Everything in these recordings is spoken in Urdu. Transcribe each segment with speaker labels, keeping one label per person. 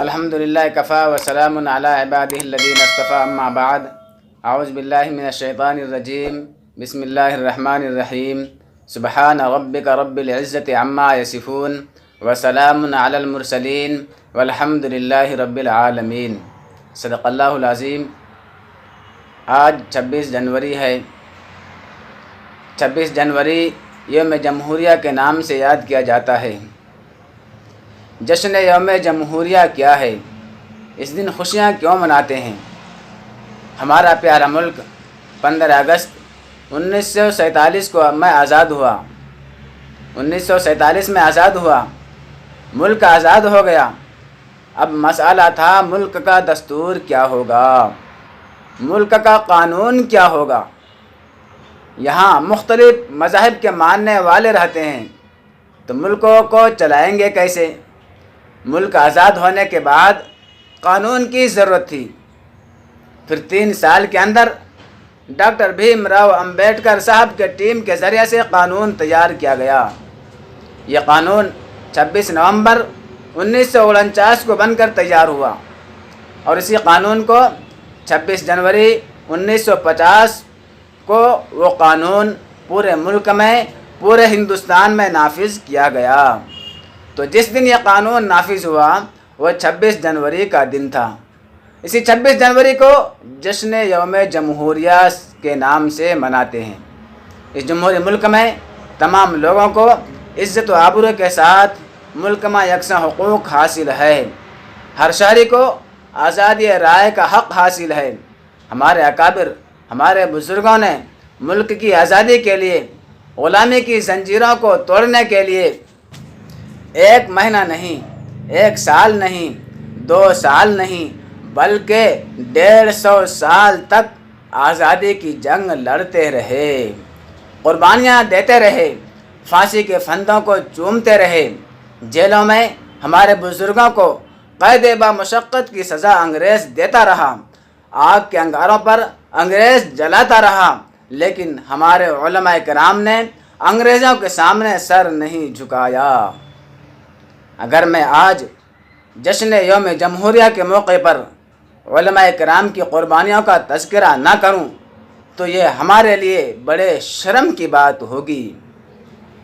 Speaker 1: الحمد للہ کفا وسلام علی عبادہ الذین اصطفیٰ اما بعد اعوذ باللہ من الشیطان الرجیم بسم اللہ الرحمن الرحیم سبحان ربک رب العزت عما یصفون وسلام علی المرسلین والحمد للہ رب العالمین۔ صدق اللہ العظیم۔ آج 26 جنوری ہے۔ 26 جنوری یوم جمہوریہ کے نام سے یاد کیا جاتا ہے۔ جشن یوم جمہوریہ کیا ہے؟ اس دن خوشیاں کیوں مناتے ہیں؟ ہمارا پیارا ملک 15 اگست 1947 کو میں آزاد ہوا۔ 1947 میں آزاد ہوا، ملک آزاد ہو گیا۔ اب مسئلہ تھا ملک کا دستور کیا ہوگا، ملک کا قانون کیا ہوگا۔ یہاں مختلف مذاہب کے ماننے والے رہتے ہیں، تو ملکوں کو چلائیں گے کیسے؟ ملک آزاد ہونے کے بعد قانون کی ضرورت تھی۔ پھر 3 سال کے اندر ڈاکٹر بھیم راؤ امبیڈکر صاحب کے ٹیم کے ذریعے سے قانون تیار کیا گیا۔ یہ قانون 26 نومبر 1949 کو بن کر تیار ہوا، اور اسی قانون کو 26 جنوری 1950 کو وہ قانون پورے ملک میں، پورے ہندوستان میں نافذ کیا گیا۔ تو جس دن یہ قانون نافذ ہوا وہ 26 جنوری کا دن تھا۔ اسی 26 جنوری کو جشن یوم جمہوریہ کے نام سے مناتے ہیں۔ اس جمہوری ملک میں تمام لوگوں کو عزت و آبرو کے ساتھ ملک میں یکساں حقوق حاصل ہے۔ ہر شہری کو آزادی رائے کا حق حاصل ہے۔ ہمارے اکابر، ہمارے بزرگوں نے ملک کی آزادی کے لیے، غلامی کی زنجیروں کو توڑنے کے لیے 1 مہینہ نہیں، 1 سال نہیں، 2 سال نہیں، بلکہ 150 سال تک آزادی کی جنگ لڑتے رہے، قربانیاں دیتے رہے، پھانسی کے پھندوں کو چومتے رہے۔ جیلوں میں ہمارے بزرگوں کو قید با مشقت کی سزا انگریز دیتا رہا، آگ کے انگاروں پر انگریز جلاتا رہا، لیکن ہمارے علماء کرام نے انگریزوں کے سامنے سر نہیں جھکایا۔ اگر میں آج جشن یوم جمہوریہ کے موقع پر علماء کرام کی قربانیوں کا تذکرہ نہ کروں تو یہ ہمارے لیے بڑے شرم کی بات ہوگی۔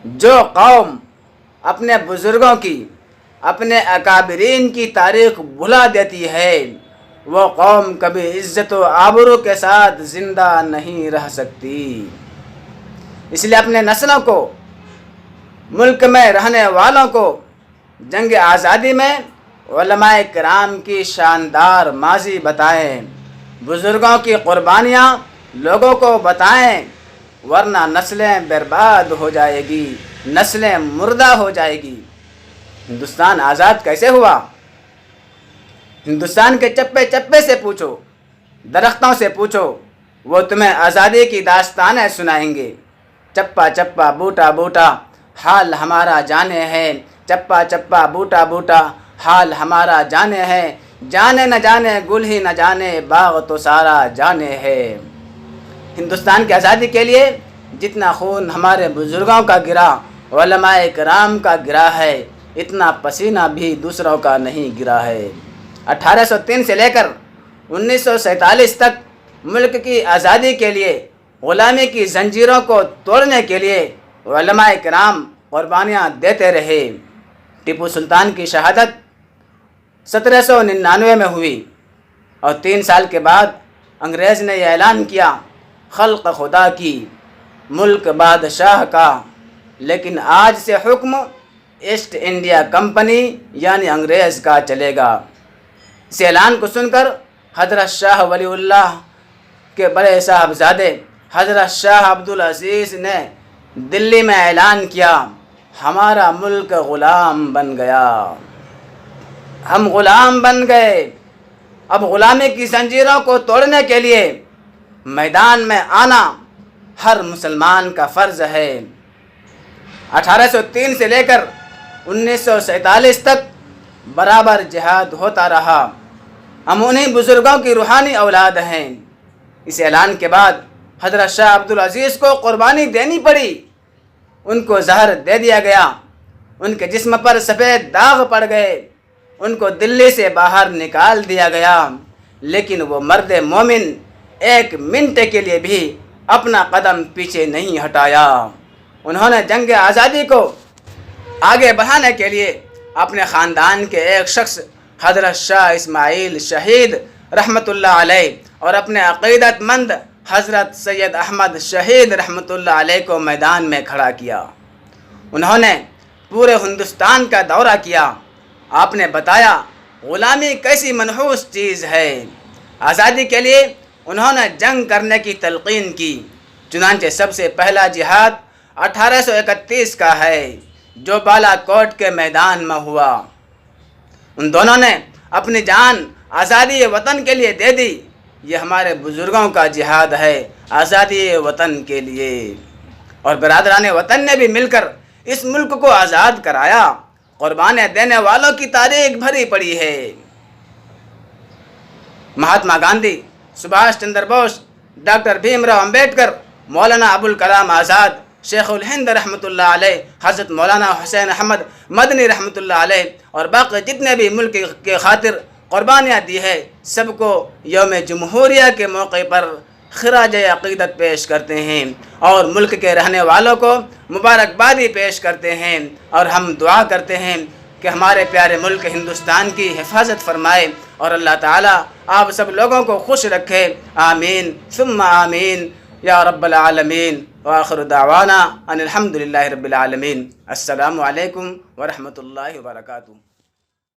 Speaker 1: جو قوم اپنے بزرگوں کی، اپنے اکابرین کی تاریخ بھلا دیتی ہے، وہ قوم کبھی عزت و آبرو کے ساتھ زندہ نہیں رہ سکتی۔ اس لیے اپنے نسلوں کو، ملک میں رہنے والوں کو جنگ آزادی میں علماء کرام کی شاندار ماضی بتائیں، بزرگوں کی قربانیاں لوگوں کو بتائیں، ورنہ نسلیں برباد ہو جائے گی، نسلیں مردہ ہو جائے گی۔ ہندوستان آزاد کیسے ہوا؟ ہندوستان کے چپے چپے سے پوچھو، درختوں سے پوچھو، وہ تمہیں آزادی کی داستانیں سنائیں گے۔ چپا چپا بوٹا بوٹا حال ہمارا جانے ہے، چپا چپا بوٹا بوٹا حال ہمارا جانے ہے، جانے نہ جانے گل ہی نہ جانے باغ تو سارا جانے ہے۔ ہندوستان کی آزادی کے لیے جتنا خون ہمارے بزرگوں کا گرا، علماء کرام کا گرا ہے، اتنا پسینہ بھی دوسروں کا نہیں گرا ہے۔ 1803 سے لے کر 1947 تک ملک کی آزادی کے لیے، غلامی کی زنجیروں کو توڑنے کے لیے علماء کرام قربانیاں دیتے رہے۔ ٹیپو سلطان کی شہادت 1799 میں ہوئی، اور 3 سال کے بعد انگریز نے یہ اعلان کیا، خلق خدا کی، ملک بادشاہ کا، لیکن آج سے حکم ایسٹ انڈیا کمپنی یعنی انگریز کا چلے گا۔ اس اعلان کو سن کر حضرت شاہ ولی اللہ کے بڑے صاحبزادے حضرت شاہ عبدالعزیز نے دلی میں اعلان کیا، ہمارا ملک غلام بن گیا، ہم غلام بن گئے۔ اب غلامی کی زنجیروں کو توڑنے کے لیے میدان میں آنا ہر مسلمان کا فرض ہے۔ 1803 سے لے کر 1947 تک برابر جہاد ہوتا رہا۔ ہم انہیں بزرگوں کی روحانی اولاد ہیں۔ اس اعلان کے بعد حضرت شاہ عبدالعزیز کو قربانی دینی پڑی، ان کو زہر دے دیا گیا، ان کے جسم پر سفید داغ پڑ گئے، ان کو دلی سے باہر نکال دیا گیا، لیکن وہ مرد مومن ایک منٹ کے لیے بھی اپنا قدم پیچھے نہیں ہٹایا۔ انہوں نے جنگ آزادی کو آگے بڑھانے کے لیے اپنے خاندان کے ایک شخص حضرت شاہ اسماعیل شہید رحمۃ اللہ علیہ اور اپنے عقیدت مند حضرت سید احمد شہید رحمۃ اللہ علیہ کو میدان میں کھڑا کیا۔ انہوں نے پورے ہندوستان کا دورہ کیا۔ آپ نے بتایا غلامی کیسی منحوس چیز ہے۔ آزادی کے لیے انہوں نے جنگ کرنے کی تلقین کی۔ چنانچہ سب سے پہلا جہاد 1831 کا ہے جو بالا کوٹ کے میدان میں ہوا۔ ان دونوں نے اپنی جان آزادی وطن کے لیے دے دی۔ یہ ہمارے بزرگوں کا جہاد ہے آزادی وطن کے لیے، اور برادران وطن نے بھی مل کر اس ملک کو آزاد کرایا۔ قربانیں دینے والوں کی تاریخ بھری پڑی ہے۔ مہاتما گاندھی، سبھاش چندر بوس، ڈاکٹر بھیم راؤ امبیڈکر، مولانا ابوالکلام آزاد، شیخ الہند رحمۃ اللہ علیہ، حضرت مولانا حسین احمد مدنی رحمۃ اللہ علیہ، اور باقی جتنے بھی ملک کے خاطر قربانیاں دی ہے، سب کو یوم جمہوریہ کے موقع پر خراج عقیدت پیش کرتے ہیں اور ملک کے رہنے والوں کو مبارکبادی پیش کرتے ہیں، اور ہم دعا کرتے ہیں کہ ہمارے پیارے ملک ہندوستان کی حفاظت فرمائے اور اللہ تعالیٰ آپ سب لوگوں کو خوش رکھے۔ آمین ثم آمین یا رب العالمین، وآخر دعوانا ان الحمد للہ رب العالمین۔ السلام علیکم ورحمۃ اللہ وبرکاتہ۔